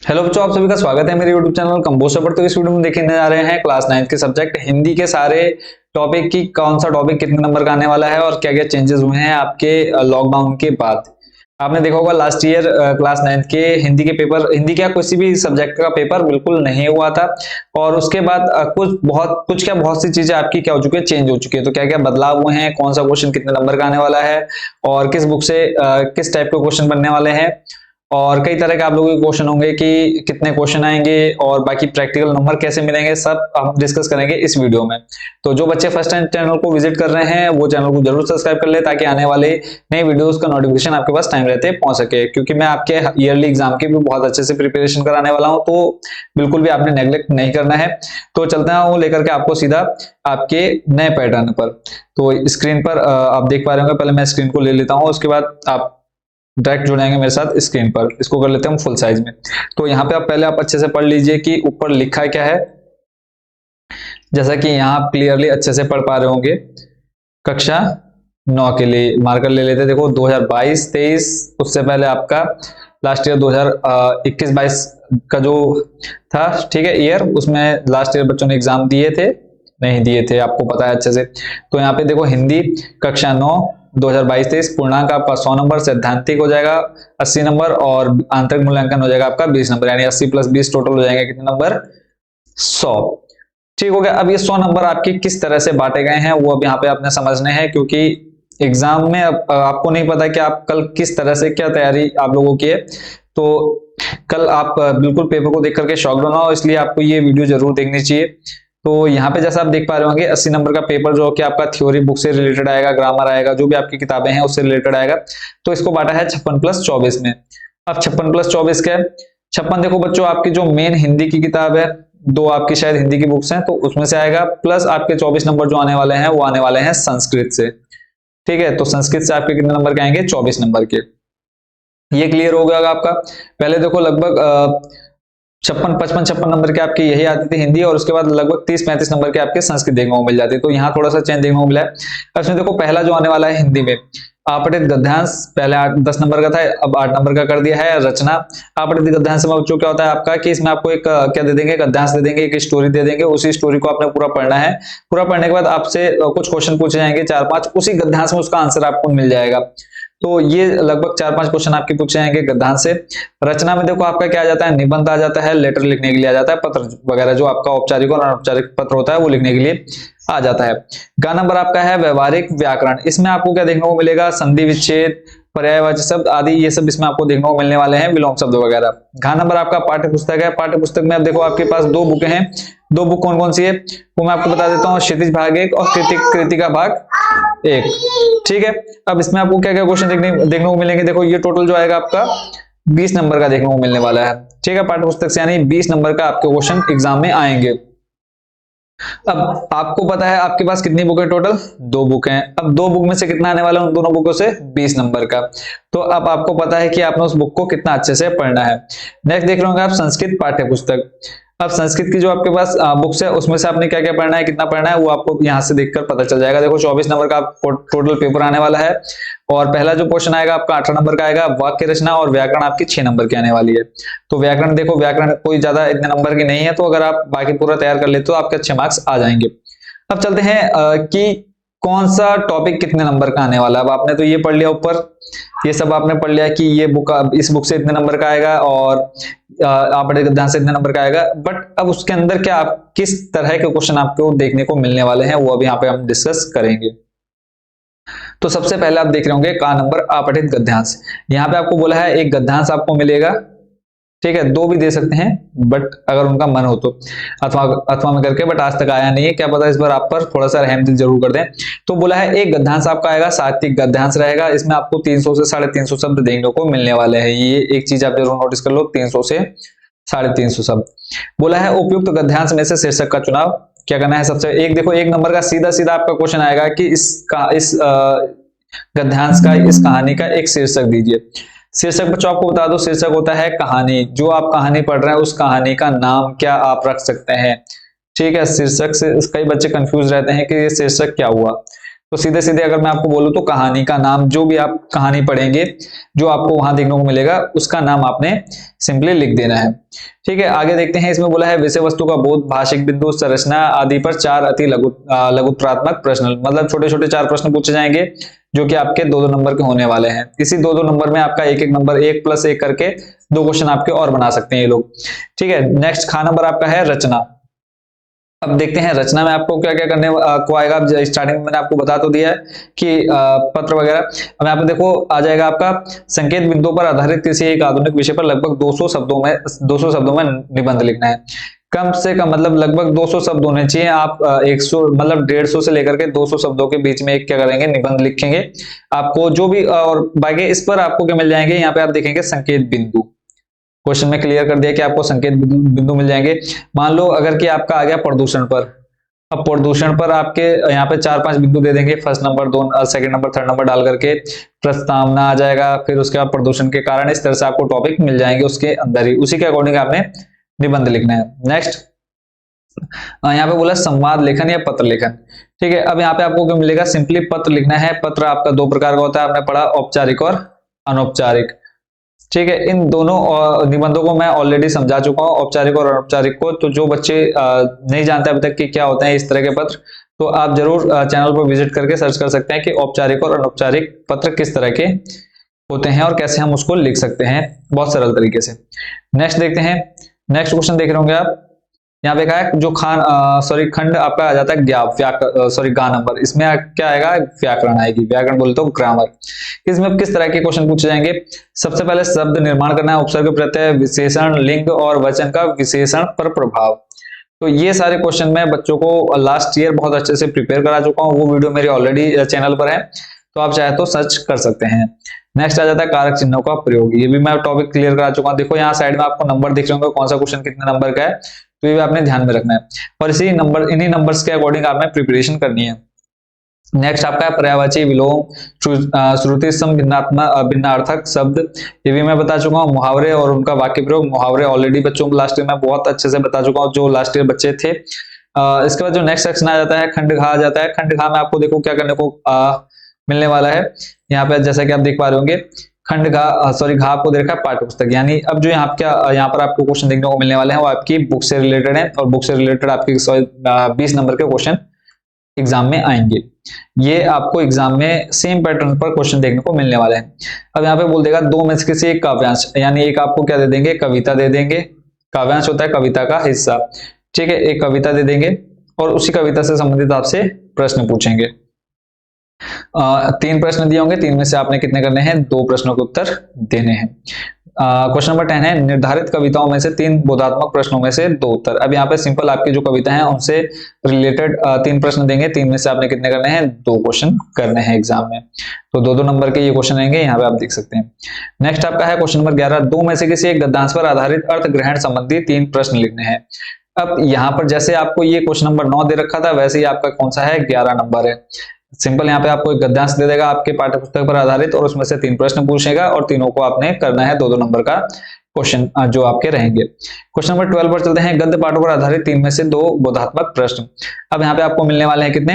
Hello बच्चों, आप सभी का स्वागत है मेरे YouTube चैनल कंबोज पर। तो इस वीडियो में देखने जा रहे हैं क्लास 9 के सब्जेक्ट हिंदी के सारे टॉपिक की कौन सा टॉपिक कितने नंबर का आने वाला है और क्या क्या चेंजेस हुए हैं आपके लॉकडाउन के बाद। आपने देखा होगा लास्ट ईयर क्लास 9 के हिंदी के पेपर, हिंदी का किसी भी सब्जेक्ट का पेपर बिल्कुल नहीं हुआ था और उसके बाद बहुत सी चीजें आपकी क्या हो चुकी है, चेंज हो चुकी है। तो क्या क्या बदलाव हुए हैं, कौन सा क्वेश्चन कितने नंबर का आने वाला है और किस बुक से किस टाइप के क्वेश्चन बनने वाले हैं और कई तरह के आप लोगों के क्वेश्चन होंगे कि कितने क्वेश्चन आएंगे और बाकी प्रैक्टिकल नंबर कैसे मिलेंगे, सब हम डिस्कस करेंगे इस वीडियो में। तो जो बच्चे फर्स्ट टाइम चैनल को विजिट कर रहे हैं वो चैनल को जरूर सब्सक्राइब कर ले ताकि आने वाले नए वीडियोस का नोटिफिकेशन आपके पास टाइम रहते पहुंच सके, क्योंकि मैं आपके ईयरली एग्जाम की भी बहुत अच्छे से प्रिपरेशन कराने वाला हूं, तो बिल्कुल भी आपने नेग्लेक्ट नहीं करना है। तो चलते हैं वो लेकर के आपको सीधा आपके नए पैटर्न पर। तो स्क्रीन पर आप देख पा रहे होंगे, पहले मैं स्क्रीन को ले लेता हूं, उसके बाद आप डायरेक्ट जुड़ जाएंगे मेरे साथ स्क्रीन पर। इसको कर लेते हैं हम फुल साइज में। तो यहाँ पे आप पहले आप अच्छे से पढ़ लीजिए कि ऊपर लिखा क्या है, जैसा कि यहाँ आप क्लियरली अच्छे से पढ़ पा रहे होंगे। कक्षा 9 के लिए मार्कर ले लेते हैं। देखो 2022-23, उससे पहले आपका लास्ट ईयर 2021-22 का जो था, ठीक है ईयर, उसमें लास्ट ईयर बच्चों ने एग्जाम दिए थे नहीं दिए थे, आपको पता है अच्छे से। तो यहाँ पे देखो हिंदी कक्षा 9 2022-23 पूर्णांक आपका 100 नंबर, सैद्धांतिक हो जाएगा 80 नंबर और आंतरिक मूल्यांकन हो जाएगा आपका 20 नंबर, यानी 80 + 20 टोटल हो जाएंगे कितने नंबर, 100। ठीक हो गया। अब ये 100 नंबर आपके किस तरह से बांटे गए हैं वो अब यहाँ पे आपने समझने हैं, क्योंकि एग्जाम में अब आपको नहीं पता कि आप कल किस तरह से क्या तैयारी आप लोगों की है। तो कल आप बिल्कुल पेपर को देख करके शॉक ना हो, इसलिए आपको ये वीडियो जरूर देखनी चाहिए। तो यहाँ पे जैसा आप देख पा रहे होंगे 80 नंबर का पेपर जो कि आपका थ्योरी बुक से रिलेटेड आएगा, ग्रामर आएगा, जो भी आपकी किताबें हैं उससे रिलेटेड आएगा। तो इसको बांटा है 56+24 में। अब 56+24 क्या है? 56 देखो बच्चों, आपकी जो मेन हिंदी की किताब है, दो आपकी शायद हिंदी की बुक्स हैं तो उसमें से आएगा, प्लस आपके 24 नंबर जो आने वाले हैं वो आने वाले हैं संस्कृत से। ठीक है, तो संस्कृत से आपके कितने नंबर के आएंगे, 24 नंबर के। ये क्लियर हो गया आपका। पहले देखो लगभग 56 नंबर के आपके यही आती थी हिंदी, और उसके बाद लगभग 30-35 नंबर के आपके संस्कृत देखने को मिल जाती है। तो यहाँ थोड़ा सा चेंज देखने को मिला है। अब इसमें देखो पहला जो आने वाला है हिंदी में आपठित गद्यांश, पहले 10 नंबर का था, अब 8 नंबर का कर दिया है। रचना आपठित गद्यांश में बच्चों क्या होता है आपका कि इसमें आपको एक क्या दे देंगे, गद्यांश दे देंगे, एक स्टोरी दे देंगे, उसी स्टोरी को आपने पूरा पढ़ना है। पूरा पढ़ने के बाद आपसे कुछ क्वेश्चन पूछे जाएंगे 4-5, उसी गद्यांश में उसका आंसर आपको मिल जाएगा। तो ये लगभग 4-5 क्वेश्चन आपके पूछे जाएंगे गद्यांश से। रचना में देखो आपका क्या आ जाता है, निबंध आ जाता है, लेटर लिखने के लिए आ जाता है, पत्र वगैरह जो आपका औपचारिक और अनौपचारिक पत्र होता है वो लिखने के लिए आ जाता है। गा नंबर आपका है व्यवहारिक व्याकरण। इसमें आपको क्या देखने को मिलेगा, संधि विच्छेद, पर्यायवाची शब्द आदि, ये सब इसमें आपको देखने को मिलने वाले हैं, विलोम शब्द वगैरह। घ नंबर आपका पाठ्य पुस्तक है। पाठ्य पुस्तक में अब देखो आपके पास 2 बुकें हैं। 2 बुक कौन कौन सी है वो मैं आपको बता देता हूँ, क्षितिज भाग 1 और कृतिका भाग 1। ठीक है, अब इसमें आपको क्या क्या क्वेश्चन देखने को मिलेंगे, देखो ये टोटल जो आएगा आपका 20 नंबर का देखने को मिलने वाला है। ठीक है, पाठ्य पुस्तक से यानी 20 नंबर का आपके क्वेश्चन एग्जाम में आएंगे। अब आपको पता है आपके पास कितनी बुक है, टोटल 2 बुक हैं। अब 2 बुक में से कितना आने वाला है उन दोनों बुकों से, 20 नंबर का। तो अब आपको पता है कि आपने उस बुक को कितना अच्छे से पढ़ना है। नेक्स्ट देख रहे होंगे आप संस्कृत पाठ्य पुस्तक। अब संस्कृत की जो आपके पास बुक्स है उसमें से आपने क्या क्या पढ़ना है, कितना पढ़ना है, वो आपको यहाँ से देखकर पता चल जाएगा। देखो 24 नंबर का टोटल पेपर आने वाला है और पहला जो क्वेश्चन आएगा आपका 18 नंबर का आएगा। वाक्य रचना और व्याकरण आपकी 6 नंबर की आने वाली है। तो व्याकरण देखो, व्याकरण कोई ज्यादा इतने नंबर की नहीं है, तो अगर आप बाकी पूरा तैयार कर लेते तो आपके अच्छे मार्क्स आ जाएंगे। अब चलते हैं कि कौन सा टॉपिक कितने नंबर का आने वाला है। अब आपने तो ये पढ़ लिया ऊपर, ये सब आपने पढ़ लिया कि ये बुक इस बुक से इतने नंबर का आएगा और आप ध्यान से इतने नंबर का आएगा, बट अब उसके अंदर क्या आप किस तरह के क्वेश्चन आपको देखने को मिलने वाले हैं वो अब यहाँ पे हम डिस्कस करेंगे। तो सबसे पहले आप देख रहे होंगे का नंबर अपठित गद्यांश। यहाँ पे आपको बोला है एक गद्यांश आपको मिलेगा, ठीक है, 2 भी दे सकते हैं बट अगर उनका मन हो तो, अथवा में करके, बट आज तक आया नहीं है, क्या पता इस बार आप पर थोड़ा सा रहम दिल जरूर कर दें। तो बोला है एक गद्यांश आपका आएगा, साहित्यिक गद्यांश रहेगा, इसमें आपको 300 से 350 शब्द देखने को मिलने वाले हैं। ये एक चीज आप जरूर नोटिस कर लो, 300 से 350 शब्द। बोला है उपयुक्त गद्यांश में से शीर्षक का चुनाव क्या करना है। सबसे एक देखो 1 नंबर का सीधा सीधा आपका क्वेश्चन आएगा कि इस गद्यांश का, इस कहानी का एक शीर्षक दीजिए। शीर्षक बच्चों आपको बता दो, शीर्षक होता है कहानी। जो आप कहानी पढ़ रहे हैं उस कहानी का नाम क्या आप रख सकते हैं। ठीक है, शीर्षक से कई बच्चे कंफ्यूज रहते हैं कि ये शीर्षक क्या हुआ। तो सीधे सीधे अगर मैं आपको बोलूं तो कहानी का नाम, जो भी आप कहानी पढ़ेंगे, जो आपको वहां देखने को मिलेगा, उसका नाम आपने सिंपली लिख देना है। ठीक है, आगे देखते हैं। इसमें बोला है विषय वस्तु का बोध, भाषिक बिंदु, संरचना आदि पर 4 अति लघुत्रात्मक प्रश्न, मतलब छोटे छोटे 4 प्रश्न पूछे जाएंगे, जो कि आपके 2-2 नंबर के होने वाले हैं। इसी 2-2 नंबर में आपका एक एक नंबर 1+1 करके 2 क्वेश्चन आपके और बना सकते हैं ये लोग। ठीक है, नेक्स्ट खा नंबर आपका है रचना। अब देखते हैं रचना में आपको क्या क्या करने को आएगा। अब स्टार्टिंग में मैंने आपको बता तो दिया है कि पत्र वगैरह। अब यहाँ पे देखो आ जाएगा आपका संकेत बिंदु पर आधारित किसी एक आधुनिक विषय पर लगभग 200 शब्दों में निबंध लिखना है। कम से कम मतलब लगभग 200 शब्द होने चाहिए। आप 100 मतलब 150 से लेकर के 200 शब्दों के बीच में एक क्या करेंगे, निबंध लिखेंगे। आपको जो भी और बाकी इस पर आपको क्या मिल जाएंगे, यहाँ पे आप देखेंगे संकेत बिंदु। क्वेश्चन में क्लियर कर दिया कि आपको संकेत बिंदु मिल जाएंगे। मान लो अगर कि आपका आ गया प्रदूषण पर, अब प्रदूषण पर आपके यहाँ पे 4-5 बिंदु दे देंगे, फर्स्ट नंबर, दो सेकंड नंबर, थर्ड नंबर डाल करके प्रस्तावना आ जाएगा, फिर उसके बाद प्रदूषण के कारण, इस तरह से आपको टॉपिक मिल जाएंगे उसके अंदर ही, उसी के अकॉर्डिंग आपने निबंध लिखना है। नेक्स्ट यहाँ पे बोला संवाद लेखन या पत्र लेखन। ठीक है, अब यहाँ पे आपको क्या मिलेगा, सिंपली पत्र लिखना है। पत्र आपका 2 प्रकार का होता है, आपने पढ़ा औपचारिक और अनौपचारिक। ठीक है, इन दोनों निबंधों को मैं ऑलरेडी समझा चुका हूं, औपचारिक और अनौपचारिक को। तो जो बच्चे नहीं जानते अभी तक कि क्या होते हैं इस तरह के पत्र, तो आप जरूर चैनल पर विजिट करके सर्च कर सकते हैं कि औपचारिक और अनौपचारिक पत्र किस तरह के होते हैं और कैसे हम उसको लिख सकते हैं बहुत सरल तरीके से। नेक्स्ट देखते हैं। नेक्स्ट क्वेश्चन देख रहे होंगे आप, यहाँ पे कहा है जो खंड आपका आ जाता है गा नंबर। इसमें क्या आएगा, व्याकरण आएगी। व्याकरण बोलते हो ग्रामर। इसमें किस तरह के क्वेश्चन पूछे जाएंगे। सबसे पहले शब्द निर्माण करना है, उपसर्ग प्रत्यय, विशेषण, लिंग और वचन का विशेषण पर प्रभाव। तो ये सारे क्वेश्चन मैं बच्चों को लास्ट ईयर बहुत अच्छे से प्रिपेयर करा चुका हूँ, वो वीडियो मेरी ऑलरेडी चैनल पर है, तो आप चाहे तो सर्च कर सकते हैं। नेक्स्ट आ जाता है कारक चिन्हों का प्रयोग। ये भी मैं टॉपिक क्लियर करा चुका हूँ। देखो यहाँ साइड में आपको नंबर दिख रहे होंगे, कौन सा क्वेश्चन कितने नंबर का है, तो ये आपने ध्यान में रखना है और इन्हीं नंबर्स के अकॉर्डिंग आपने प्रिपरेशन करनी है। नेक्स्ट आपका पर्यायवाची, विलोम, श्रुति सम, भिन्नार्थक शब्द, ये भी मैं बता चुका हूँ। मुहावरे और उनका वाक्य प्रयोग। मुहावरे ऑलरेडी बच्चों को लास्ट ईयर में बहुत अच्छे से बता चुका हूँ, जो लास्ट ईयर बच्चे थे। इसके बाद जो नेक्स्ट सेक्शन आ जाता है खंडघा आ जाता है। खंडघा में आपको देखो क्या करने को मिलने वाला है। यहाँ पे जैसा कि आप देख पा रहे होंगे, घा आपको दे रखा है पाठ्य पुस्तक, यानी अब जो यहाँ पर आपको क्वेश्चन देखने को मिलने वाले हैं वो आपकी बुक से रिलेटेड है, और बुक से रिलेटेड आपके 20 नंबर के क्वेश्चन एग्जाम में आएंगे। ये आपको एग्जाम में सेम पैटर्न पर क्वेश्चन देखने को मिलने वाले हैं। अब यहाँ पे बोल देगा 2 में से किसी एक काव्यांश, यानी एक आपको क्या दे देंगे, कविता दे देंगे। काव्यांश होता है कविता का हिस्सा। ठीक है, एक कविता दे देंगे और उसी कविता से संबंधित आपसे प्रश्न पूछेंगे। 3 प्रश्न दिए होंगे, 3 में से आपने कितने करने हैं, 2 प्रश्नों के उत्तर देने हैं। क्वेश्चन नंबर 10 है निर्धारित कविताओं में से 3 बोधात्मक प्रश्नों में से 2 उत्तर। अब यहाँ पे सिंपल आपकी जो कविता है उनसे रिलेटेड 3 प्रश्न देंगे, 3 में से आपने कितने करने हैं, 2 क्वेश्चन करने हैं एग्जाम में। तो 2-2 नंबर के ये क्वेश्चन रहेंगे, यहाँ पे आप देख सकते हैं। नेक्स्ट आपका है क्वेश्चन नंबर 11, 2 में से किसी एक गद्यांश पर आधारित अर्थ ग्रहण संबंधी 3 प्रश्न लिखने हैं। अब यहाँ पर जैसे आपको ये क्वेश्चन नंबर 9 दे रखा था, वैसे ही आपका कौन सा है, 11 नंबर है। सिंपल यहाँ पे आपको एक गद्यांश दे देगा आपके पाठ्य पुस्तक पर आधारित, और उसमें से 3 प्रश्न पूछेगा और तीनों को आपने करना है 2-2 नंबर का क्वेश्चन जो आपके रहेंगे। क्वेश्चन नंबर 12 पर चलते हैं, गद्य पाठों पर आधारित 3 में से 2 बोधात्मक प्रश्न। अब यहाँ पे आपको मिलने वाले हैं कितने,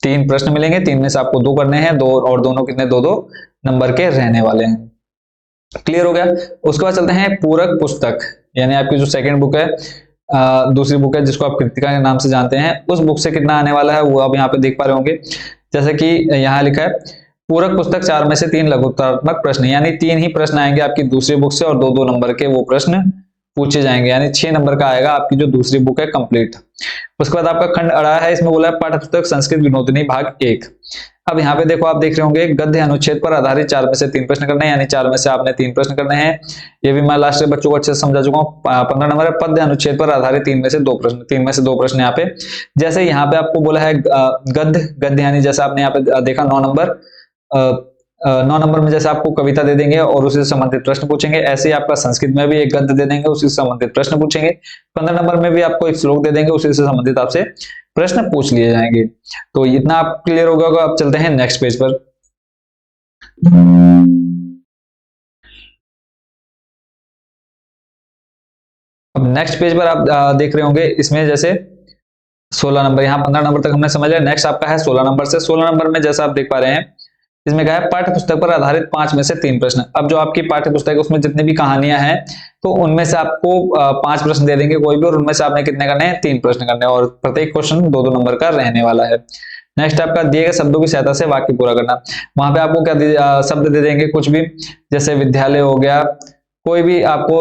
3 प्रश्न मिलेंगे, 3 में से आपको 2 करने हैं, 2 और दोनों कितने, 2-2 नंबर के रहने वाले हैं। क्लियर हो गया। उसके बाद चलते हैं पूरक पुस्तक, यानी आपकी जो सेकंड बुक है, दूसरी बुक है जिसको आप कृतिका के नाम से जानते हैं, उस बुक से कितना आने वाला है वो आप यहाँ पे देख पा रहे होंगे। जैसे कि यहाँ लिखा है पूरक पुस्तक 4 में से 3 लघुत्तरात्मक प्रश्न, यानी 3 ही प्रश्न आएंगे आपकी दूसरी बुक से और 2-2 नंबर के वो प्रश्न पूछे जाएंगे, यानी 6 नंबर का आएगा आपकी जो दूसरी बुक है कंप्लीट। उसके बाद आपका खंड अड़ा है, इसमें बोला है पाठ्य पुस्तक संस्कृत विनोदिनी भाग 1। अब यहाँ पे देखो आप देख रहे होंगे गद्य अनुच्छेद पर आधारित 4 में से 3 प्रश्न करने हैं, यानी 4 में से आपने 3 प्रश्न करने हैं। ये भी मैं लास्ट में बच्चों को अच्छे से समझा चुका हूँ। 15 नंबर है पद्य अनुच्छेद पर आधारित 3 में से 2 प्रश्न, 3 में से 2 प्रश्न यहाँ पे। जैसे यहाँ पे आपको बोला है गद्य यानी जैसे आपने यहाँ पे देखा 9 नंबर, 9 नंबर में जैसे आपको कविता दे देंगे और उसी से संबंधित प्रश्न पूछेंगे, ऐसे ही आपका संस्कृत में भी एक गद्य दे देंगे, उसी से संबंधित प्रश्न पूछेंगे। 15 नंबर में भी आपको एक श्लोक दे देंगे, उसी से संबंधित आपसे प्रश्न पूछ लिए जाएंगे। तो इतना आप क्लियर हो गया होगा। अब चलते हैं नेक्स्ट पेज पर। अब नेक्स्ट पेज पर आप देख रहे होंगे, इसमें जैसे 16 नंबर, यहाँ 15 नंबर तक हमने समझ लिया। नेक्स्ट आपका है 16 नंबर से। 16 नंबर में जैसा आप देख पा रहे हैं, इसमें क्या है, पाठ्य पुस्तक पर आधारित 5 में से 3 प्रश्न। अब जो आपकी पाठ्य पुस्तक है उसमें जितनी भी कहानियां हैं, तो उनमें से आपको 5 प्रश्न दे देंगे कोई भी, और उनमें से आपने कितने करने हैं, 3 प्रश्न करने हैं, और प्रत्येक क्वेश्चन 2-2 नंबर का रहने वाला है। नेक्स्ट आपका दिए गए शब्दों की सहायता से वाक्य पूरा करना। वहां पे आपको क्या शब्द दे देंगे, कुछ भी, जैसे विद्यालय हो गया, कोई भी आपको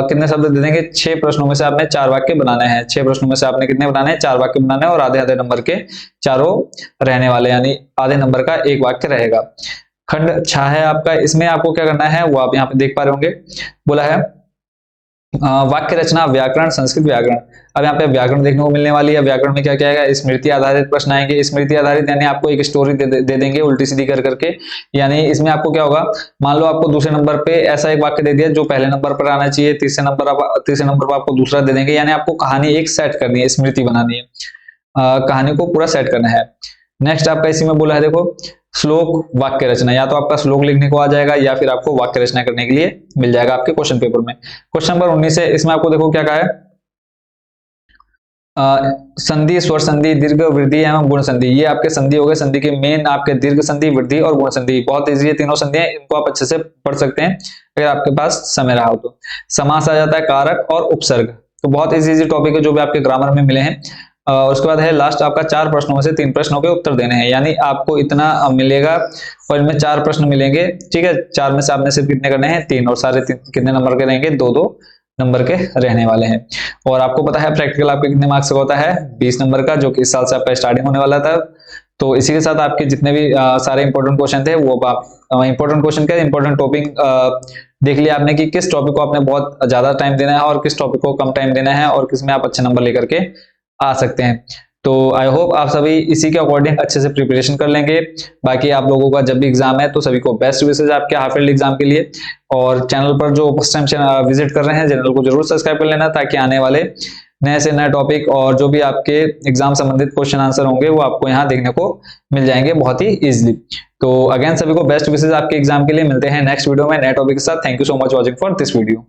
कितने शब्द दे देंगे, 6 प्रश्नों में से आपने 4 वाक्य बनाने हैं। 6 प्रश्नों में से आपने कितने बनाने हैं, 4 वाक्य बनाने हैं, और आधे आधे नंबर के चारों रहने वाले, यानी आधे नंबर का एक वाक्य रहेगा। खंड 6 है आपका, इसमें आपको क्या करना है वो आप यहाँ पे देख पा रहे होंगे, बोला है वाक्य रचना, व्याकरण, संस्कृत व्याकरण। अब यहाँ पे व्याकरण देखने को मिलने वाली है। व्याकरण में क्या क्या आएगा, स्मृति आधारित प्रश्न आएंगे। स्मृति आधारित यानी आपको एक स्टोरी दे देंगे उल्टी सीधी कर करके, यानी इसमें आपको क्या होगा, मान लो आपको दूसरे नंबर पे ऐसा एक वाक्य दे दिया जो पहले नंबर पर आना चाहिए, तीसरे नंबर पर आपको दूसरा दे देंगे, यानी आपको कहानी एक सेट करनी है, स्मृति बनानी है, कहानी को पूरा सेट करना है। नेक्स्ट आपका इसी में बोला है, देखो श्लोक वाक्य रचना, या तो आपका श्लोक लिखने को आ जाएगा या फिर आपको वाक्य रचना करने के लिए मिल जाएगा आपके क्वेश्चन पेपर में। क्वेश्चन नंबर 19 है, इसमें आपको देखो क्या कहा है, संधि, स्वर संधि, दीर्घ, वृद्धि एवं गुण संधि। ये आपके संधि हो गए। संधि के मेन आपके दीर्घ संधि, वृद्धि और गुण संधि। बहुत इजी है, तीनों संधियां, इनको आप अच्छे से पढ़ सकते हैं अगर आपके पास समय रहा हो तो। समास आ जाता है, कारक और उपसर्ग, तो बहुत इजी टॉपिक है जो भी आपके ग्रामर में मिले हैं। उसके बाद है लास्ट आपका 4 प्रश्नों में से 3 प्रश्नों के उत्तर देने हैं, यानी आपको इतना मिलेगा और इनमें 4 प्रश्न मिलेंगे, ठीक है। 4 में से आपने सिर्फ कितने करने हैं, 3, और सारे कितने नंबर के रहेंगे, 2-2 नंबर के रहने वाले हैं। और आपको पता है प्रैक्टिकल आपके कितने मार्क्स का होता है, 20 नंबर का, जो कि इस साल से आपका स्टार्टिंग होने वाला था। तो इसी के साथ आपके जितने भी सारे इंपॉर्टेंट क्वेश्चन थे वो आप इंपॉर्टेंट क्वेश्चन क्या, इंपॉर्टेंट टॉपिक देख लिया आपने कि किस टॉपिक को आपने बहुत ज्यादा टाइम देना है और किस टॉपिक को कम टाइम देना है, और किसमें आप अच्छे नंबर लेकर के आ सकते हैं। तो आई होप आप सभी इसी के अकॉर्डिंग अच्छे से प्रिपरेशन कर लेंगे। बाकी आप लोगों का जब भी एग्जाम है तो सभी को बेस्ट विशेष आपके हाफ ईयरली एग्जाम के लिए। और चैनल पर जो फर्स्ट टाइम विजिट कर रहे हैं, चैनल को जरूर सब्सक्राइब कर लेना, ताकि आने वाले नए से नए टॉपिक और जो भी आपके एग्जाम संबंधित क्वेश्चन आंसर होंगे वो आपको यहाँ देखने को मिल जाएंगे बहुत ही इजिली। तो अगेन सभी को बेस्ट विशेष आपके एग्जाम के लिए। मिलते हैं नेक्स्ट वीडियो में नए टॉपिक के साथ। Thank you so much watching for this video.